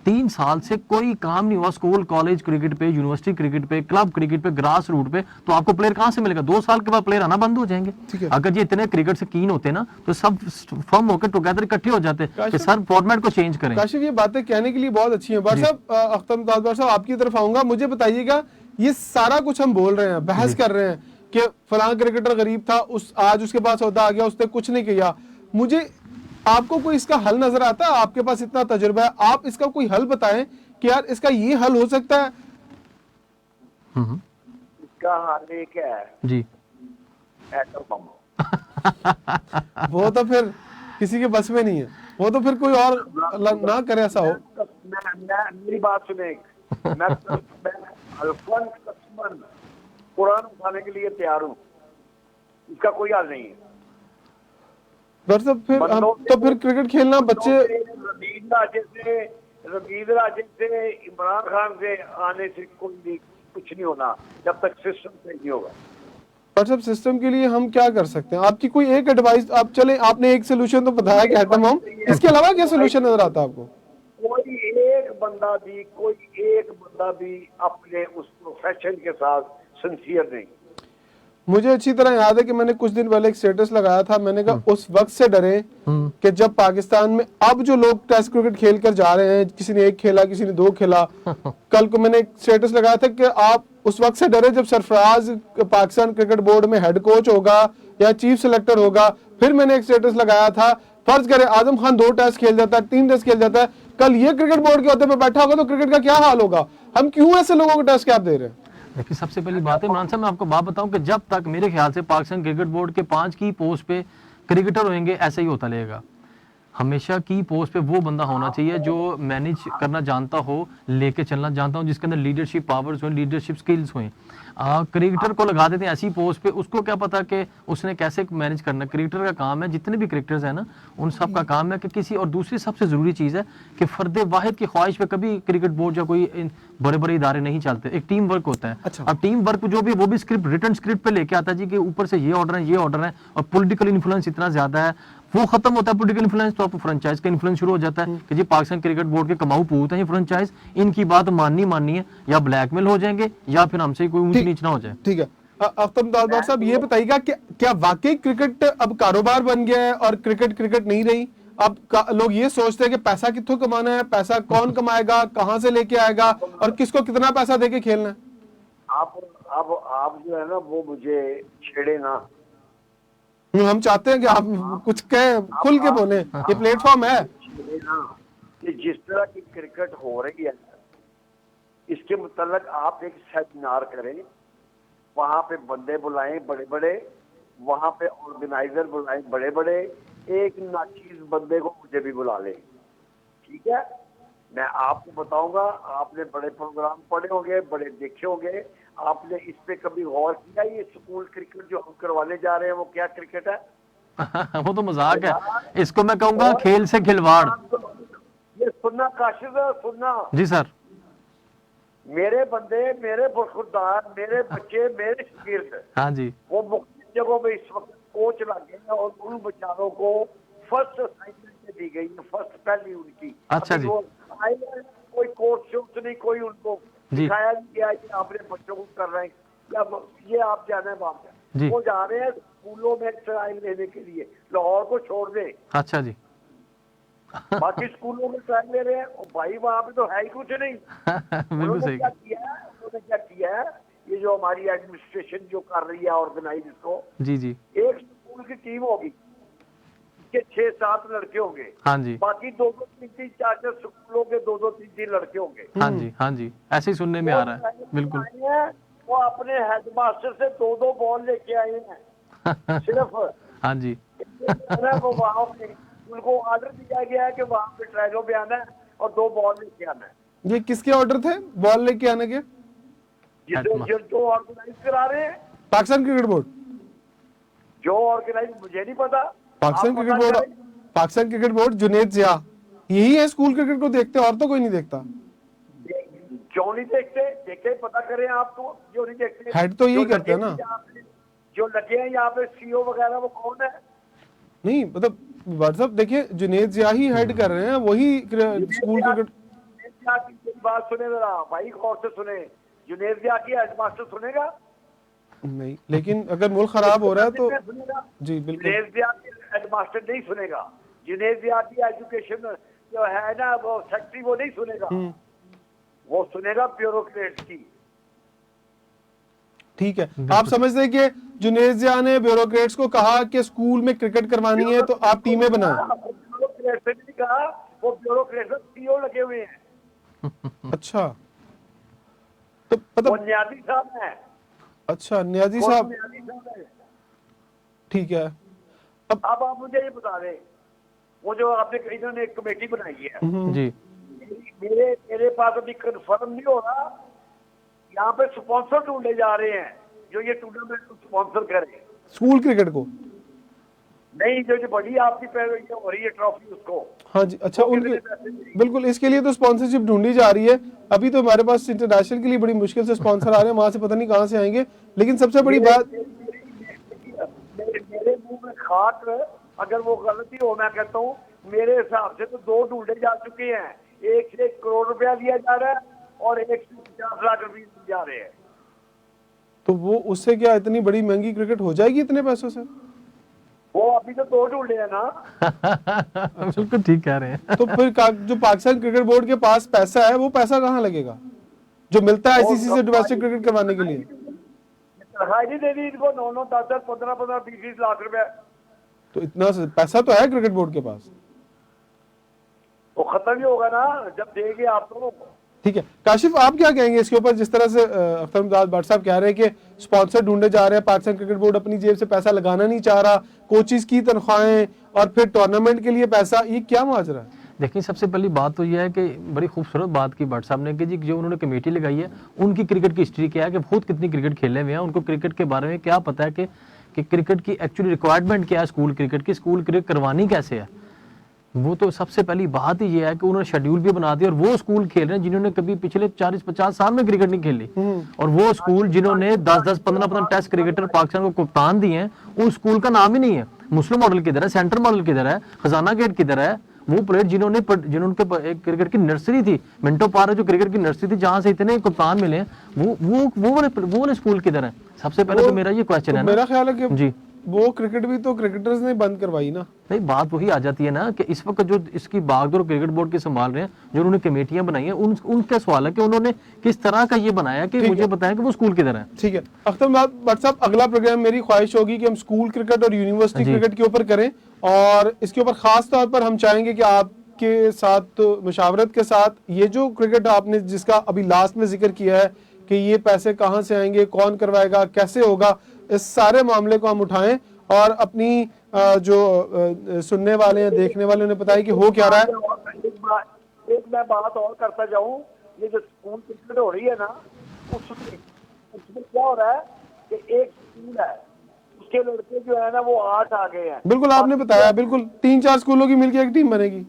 3 साल से कोई काम नहीं हुआ स्कूल कॉलेज क्रिकेट पे, यूनिवर्सिटी क्रिकेट पे, क्लब क्रिकेट पे, ग्रास रूट पे। तो आपको प्लेयर कहां से मिलेगा? 2 साल के बाद प्लेयर आना बंद हो जाएंगे। अगर ये इतने क्रिकेट से कीन होते ना तो सब फॉर्म होकर टुगेदर इकट्ठे हो जाते कि सर फॉर्मेट को चेंज करें। काशिफ ये बातें कहने के लिए बहुत अच्छी हैं। बार साहब, अख्तर मुमताज बार साहब आपकी तरफ आऊंगा। मुझे बताइएगा, ये सारा कुछ हम बोल रहे हैं, बहस कर रहे हैं कि फलां क्रिकेटर गरीब था, आज उसके पास ओहदा आ गया, उसने कुछ नहीं किया। मुझे आपको कोई इसका हल नजर आता है? आपके पास इतना तजुर्बा है, आप इसका कोई हल बताएं कि यार इसका ये हल हो सकता है। इसका हाल एक है जी एटम बम। वो तो फिर किसी के बस में नहीं है, वो तो फिर कोई और ना करे ऐसा हो। मेरी बात सुने, मैं अल्फन कसमन कुरान उठाने के लिए तैयार हूँ, इसका कोई हाल नहीं है। डॉक्टर साहब फिर तो फिर क्रिकेट खेलना बच्चे रमीज राजे से इमरान खान से आने से कोई कुछ नहीं होना जब तक सिस्टम सही नहीं होगा। डॉक्टर साहब सिस्टम के लिए हम क्या कर सकते हैं? आपकी कोई एक एडवाइस, आप चले, आपने एक सोल्यूशन तो बताया कि एट द मोम, इसके अलावा क्या सोल्यूशन नजर आता है आपको? कोई एक बंदा भी अपने उस प्रोफेशन के साथ सिंसियर नहीं। मुझे अच्छी तरह याद है कि मैंने कुछ दिन पहले एक स्टेटस लगाया था, मैंने कहा उस वक्त से डरे कि जब पाकिस्तान में अब जो लोग टेस्ट क्रिकेट खेल कर जा रहे हैं, किसी ने एक खेला किसी ने 2 खेला। कल को मैंने एक स्टेटस लगाया था कि आप उस वक्त से डरे जब सरफराज पाकिस्तान क्रिकेट बोर्ड में हेड कोच होगा या चीफ सेलेक्टर होगा। फिर मैंने एक स्टेटस लगाया था, फर्ज करे आजम खान 2 टेस्ट खेल जाता है, 3 टेस्ट खेल जाता है, कल ये क्रिकेट बोर्ड के ओहदे पे बैठा होगा तो क्रिकेट का क्या हाल होगा? हम क्यों ऐसे लोगों को टेस्ट कैप दे रहे हैं? देखिए, सबसे पहली बात है इमरान साहब, मैं आपको बात बताऊं कि जब तक मेरे ख्याल से पाकिस्तान क्रिकेट बोर्ड के 5 की पोस्ट पे क्रिकेटर होंगे, ऐसा ही होता रहेगा। हमेशा की पोस्ट पे वो बंदा होना चाहिए जो मैनेज करना जानता हो, लेके चलना जानता हो, जिसके अंदर लीडरशिप पावर्स हो, लीडरशिप स्किल्स हों। क्रिकेटर को लगा देते हैं ऐसी पोस्ट पे, उसको क्या पता कि उसने कैसे मैनेज करना। क्रिकेटर का काम है, जितने भी क्रिकेटर्स हैं ना, उन सब का काम है कि किसी, और दूसरी सबसे ज़रूरी चीज़ है कि फ़र्द वाहिद की ख्वाहिश पे कभी क्रिकेट बोर्ड या कोई बड़े बड़े इदारे नहीं चलते। एक टीम वर्क होता है। अच्छा। अब टीम वर्क जो भी, वो भी स्क्रिप्ट, रिटर्न स्क्रिप्ट पे लेके आता है जी कि ऊपर से ये ऑर्डर है, ये ऑर्डर है, और पॉलिटिकल इन्फ्लुएंस इतना ज़्यादा है, वो खत्म होता है पॉलिटिकल इन्फ्लुएंस, तो आपको फ्रेंचाइज का इन्फ्लुएंस शुरू हो जाता है कि जी पाकिस्तान क्रिकेट बोर्ड के कमाऊ पूत हैं ये फ्रेंचाइज, इनकी बात माननी है, या ब्लैकमेल हो जाएंगे या फिर हमसे कोई ऊंच नीच ना हो जाए। ठीक है, डॉक्टर साहब ये बताइएगा कि क्या वाकई क्रिकेट अब कारोबार बन गया है और क्रिकेट नहीं रही? अब लोग ये सोचते हैं कि पैसा कित्थों कमाना है, पैसा कौन कमाएगा, कहां से लेके आएगा और किसको कितना पैसा देके खेलना है? आप जो है ना वो मुझे छेड़े ना। हम चाहते हैं कि आप कुछ कहें, खुल के बोले, ये प्लेटफॉर्म है। कि जिस तरह की क्रिकेट हो रही है इसके मुतल्लिक आप एक सेमिनार करें, वहां पे बंदे बुलाएं बड़े बड़े, वहां पे ऑर्गेनाइजर बुलाएं बड़े बड़े, एक नाचीज बंदे को मुझे भी बुला लें, ठीक है? मैं आपको बताऊंगा, आपने बड़े प्रोग्राम पढ़े होंगे, बड़े देखे होंगे, आपने इस पे कभी गौर किया ये स्कूल क्रिकेट जो हम करवाने जा रहे हैं वो क्या क्रिकेट है? वो तो मजाक है, इसको मैं कहूंगा खेल से खिलवाड़। ये सुनना काशिफ, सुनना जी सर। मेरे बंदे, मेरे खुददार, मेरे बच्चे, मेरे शागिर्द, हाँ जी, वो मुख्तलिफ जगहों पे इस वक्त कोच लगे हैं और उन बेचारों को फर्स्ट असाइनमेंट दी गई है, फर्स्ट पहली उनकी। अच्छा जी। कोई कोर्स शोर्स नहीं, कोई उनको दिखाया नहीं गया कि आपने बच्चों को कर रहे हैं या ये आप जाना है बात है। वो जा रहे हैं स्कूलों में ट्रायल लेने के लिए, लाहौर को छोड़ दे। अच्छा जी। बाकी स्कूलों में ट्रायल ले रहे हैं, भाई वहाँ पे तो है ही कुछ नहीं। उन्होंने क्या किया है, ये जो हमारी एडमिनिस्ट्रेशन जो कर रही है ऑर्गेनाइज इसको, जी जी, एक स्कूल की टीम होगी के 6-7 लड़के होंगे, हाँ जी, बाकी 2-2, 3-3, 4-4 स्कूलों के 2-2, 3-3 लड़के होंगे। हाँ जी, हाँ जी, ऐसे ही सुनने में आ रहा है। बिल्कुल, वो अपने हेडमास्टर से 2-2 बॉल लेके आए हैं सिर्फ। हाँ जी। वो वहाँ पे उनको ऑर्डर दिया गया है कि वहाँ पे ट्रायलों पे आना है और 2 बॉल लेके आना है। ये किसके ऑर्डर थे बॉल लेके आने के? जो ऑर्गेनाइज करा रहे हैं पाकिस्तान क्रिकेट बोर्ड। जो ऑर्गेनाइज मुझे नहीं पता, पाकिस्तान क्रिकेट बोर्ड जुनेद जिया यही है स्कूल क्रिकेट को देखते, और तो कोई नहीं देखता। क्यों नहीं देखते? देखे पता करें आप, तो क्यों नहीं देखते? हेड तो यही करते हैं ना, जो लगे हैं यहाँ पे सीईओ वगैरह, वो कौन है? नहीं मतलब व्हाट्सएप देखिए, जुनेद जिया ही हेड कर रहे हैं, वही स्कूल क्रिकेट की बात सुने जरा भाई, गौर से सुने। जुनेद जिया की हेडमास्टर सुनेगा नहीं, लेकिन अगर मुल्क खराब हो रहा है तो जी बिल्कुल जुनेद जिया की हेडमास्टर नहीं सुनेगा। जुनेद जिया की एजुकेशन जो है ना वो सेक्रेटरी, वो नहीं सुनेगा, वो सुनेगा ब्यूरोक्रेट्स की। ठीक है, आप समझते हैं कि जुनेद जिया ने ब्यूरोक्रेट्स को कहा कि स्कूल में क्रिकेट करवानी है तो आप टीमें बनाएं? ब्यूरोक्रेट्स ने कहा, वो ब्यूरोक्रेट्स सीईओ लगे हुए हैं। अच्छा, तो मतलब वो न्याजी साहब है। अच्छा, न्याजी साहब, ठीक है। अब आप मुझे ये बता दें वो जो आपने इन्होंने एक कमेटी बनाई है, जी मेरे पास अभी कंफर्म नहीं हो रहा। यहाँ पे स्पॉन्सर ढूंढे जा रहे हैं जो ये टूर्नामेंट को स्पॉन्सर करे। स्कूल क्रिकेट को? नहीं, जो बड़ी आपकी ये हो रही है ट्रॉफी उसको। हाँ जी, अच्छा, वो उनके कितने पैसे देंगे? बिल्कुल, इसके लिए तो स्पॉन्सरशिप ढूंढी जा रही है। अभी तो हमारे पास इंटरनेशनल के लिए बड़ी मुश्किल से स्पॉन्सर आ रहे हैं, वहां से पता नहीं कहाँ से आएंगे। लेकिन सबसे बड़ी बात, मेरे मुंह में खाक, अगर वो गलती हो मैं कहता हूँ, मेरे हिसाब से तो 2 ढूंढे जा चुके हैं। एक से 1 करोड़ रुपया दिया जा रहा है और एक से 50 लाख रुपये दिए जा रहे हैं। तो वो उससे क्या इतनी बड़ी महंगी क्रिकेट हो जाएगी इतने पैसों से? वो अभी तो 2 ढूंढे हैं ना। बिल्कुल ठीक कह रहे हैं। तो फिर जो पाकिस्तान क्रिकेट बोर्ड के पास पैसा है, वो पैसा कहाँ लगेगा जो मिलता है आईसीसी से डोमेस्टिक क्रिकेट करवाने के लिए? तनख्वाही नहीं दे दी इनको 9-9, 10-10, 15-15, 20-20 लाख रुपए। तो इतना पैसा तो है क्रिकेट बोर्ड के पास। वो खत्म ही होगा ना जब देंगे आप तो। ठीक है, काशिफ आप क्या कहेंगे इसके ऊपर? जिस तरह से अख्तर इमदाद भट्ट साहब कह रहे हैं कि स्पॉन्सर ढूंढे जा रहे हैं, पाकिस्तान क्रिकेट बोर्ड अपनी जेब से पैसा लगाना नहीं चाह रहा, कोचिज की तनख्वाहें और फिर टूर्नामेंट के लिए पैसा, ये क्या माजरा है? देखिए, सबसे पहली बात तो यह है कि बड़ी खूबसूरत बात की भट्ट साहब ने कि जी जो उन्होंने कमेटी लगाई है, उनकी क्रिकेट की हिस्ट्री क्या है कि बहुत कितनी क्रिकेट खेले हुए हैं, उनको क्रिकेट के बारे में क्या पता है कि क्रिकेट की एक्चुअली रिक्वायरमेंट क्या है, स्कूल क्रिकेट की, स्कूल क्रिकेट करवानी कैसे है। वो तो सबसे पहली बात ही ये है कि उन्होंने शेड्यूल भी बना दिया और वो स्कूल खेल रहे हैं जिन्होंने कभी पिछले 40-50 साल में क्रिकेट नहीं खेली, और वो स्कूल जिन्होंने 10-10, 15-15 टेस्ट क्रिकेटर पाकिस्तान को कप्तान दिए हैं, उस स्कूल का नाम ही नहीं है। मुस्लिम मॉडल किधर है, सेंट्रल मॉडल किधर है, खजाना गेट किधर है? वो प्लेयर जिन्होंने एक क्रिकेट की नर्सरी थी, मिंटो पार जो क्रिकेट की नर्सरी थी जहां से इतने कप्तान मिले, वो वाले स्कूल किधर है? सबसे पहले तो मेरा ये क्वेश्चन है ना। मेरा ख्याल है कि जी, वो क्रिकेट भी तो क्रिकेटर्स ने बंद करवाई ना। नहीं, बात वही आ जाती है ना कि इस वक्त जो इसकी बागडोर क्रिकेट बोर्ड की संभाल रहे हैं, जो उन्होंने कमेटियां बनाई हैं, उनका सवाल है कि उन्होंने किस तरह का ये बनाया कि मुझे बताएं कि वो स्कूल किधर है। ठीक है, अख्तर भट्ट साहब, अगला प्रोग्राम मेरी ख्वाहिश होगी कि हम स्कूल क्रिकेट और यूनिवर्सिटी क्रिकेट के ऊपर करें, और इसके ऊपर खास तौर पर हम चाहेंगे कि आपके साथ मुशावरत के साथ ये जो क्रिकेट आपने जिसका अभी लास्ट में जिक्र किया है कि ये पैसे कहाँ से आएंगे, कौन करवाएगा, कैसे होगा, इस सारे मामले को हम उठाएं और अपनी जो सुनने वाले हैं, देखने वाले, उन्हें बताएं कि हो क्या रहा है। एक मैं बात और करता जाऊं, ये जो स्कूल क्रिकेट हो रही है ना, उसमें क्या हो रहा है कि एक स्कूल है, उसके लड़के जो है ना वो 8 आ गए हैं। बिल्कुल, आपने बताया, बिल्कुल 3-4 स्कूलों की मिलकर एक टीम बनेगी।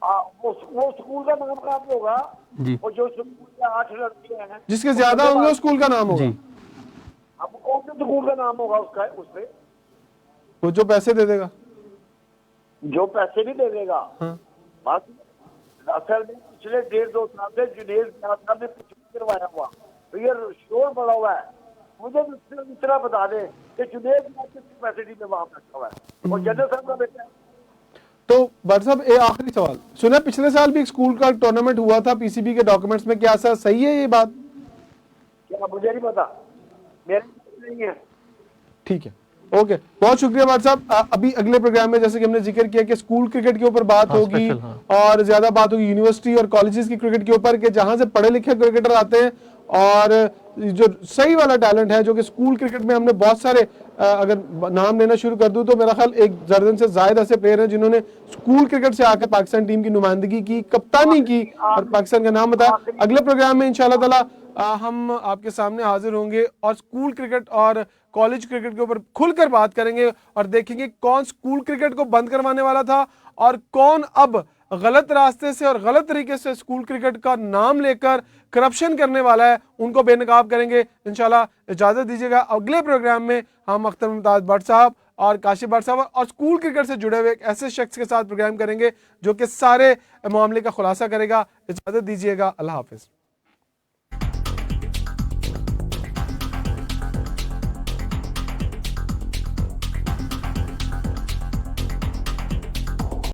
वो स्कूल का नाम क्या होगा जी, वो जो स्कूल के 8 लड़के हैं, जिसके ज्यादा होंगे उस स्कूल का नाम होगा। जी, अब कौन से स्कूल का नाम होगा उसका? उसपे वो जो पैसे दे देगा, जो पैसे नहीं दे देगा। हाँ। बस असल में पिछले 1.5-2 साल से जुनेद साहब ने कुछ नहीं करवाया हुआ, तो ये शोर बड़ा हुआ है। मुझे इतना बता दें कि जुनेद किस कैपेसिटी में वहां रखा हुआ है, और जनरल साहब का बेटा है। तो भट्ट साहब, एक आखिरी सवाल, सुना पिछले साल भी एक स्कूल का टूर्नामेंट हुआ था पीसीबी के डॉक्यूमेंट्स में, क्या ऐसा सही है ये बात? क्या मुझे नहीं पता, मेरे नहीं है। ठीक है, ओके, बहुत शुक्रिया भट्ट साहब। अभी अगले प्रोग्राम में जैसे कि हमने जिक्र किया कि स्कूल क्रिकेट के ऊपर बात होगी, और ज्यादा बात होगी यूनिवर्सिटी और कॉलेजेस की क्रिकेट के ऊपर, कि जहां से पढ़े लिखे क्रिकेटर आते हैं और जो सही वाला टैलेंट है, जो कि स्कूल क्रिकेट में हमने बहुत सारे, अगर नाम लेना शुरू कर दूं तो मेरा ख्याल 1 दर्जन से ज्यादा ऐसे प्लेयर हैं जिन्होंने स्कूल क्रिकेट से आकर पाकिस्तान टीम की नुमाइंदगी की, कप्तानी की और पाकिस्तान का नाम बताया। अगले प्रोग्राम में इंशाल्लाह ताला हम आपके सामने हाजिर होंगे और स्कूल क्रिकेट और कॉलेज क्रिकेट के ऊपर खुलकर बात करेंगे और देखेंगे कौन स्कूल क्रिकेट को बंद करवाने वाला था और कौन अब गलत रास्ते से और गलत तरीके से स्कूल क्रिकेट का नाम लेकर करप्शन करने वाला है, उनको बेनकाब करेंगे। इंशाल्लाह इजाजत दीजिएगा, अगले प्रोग्राम में हम अख्तर इमदाद भट्ट साहब और काशिफ भट्ट साहब और स्कूल क्रिकेट से जुड़े हुए एक ऐसे शख्स के साथ प्रोग्राम करेंगे जो कि सारे मामले का खुलासा करेगा। इजाजत दीजिएगा, अल्लाह हाफिज।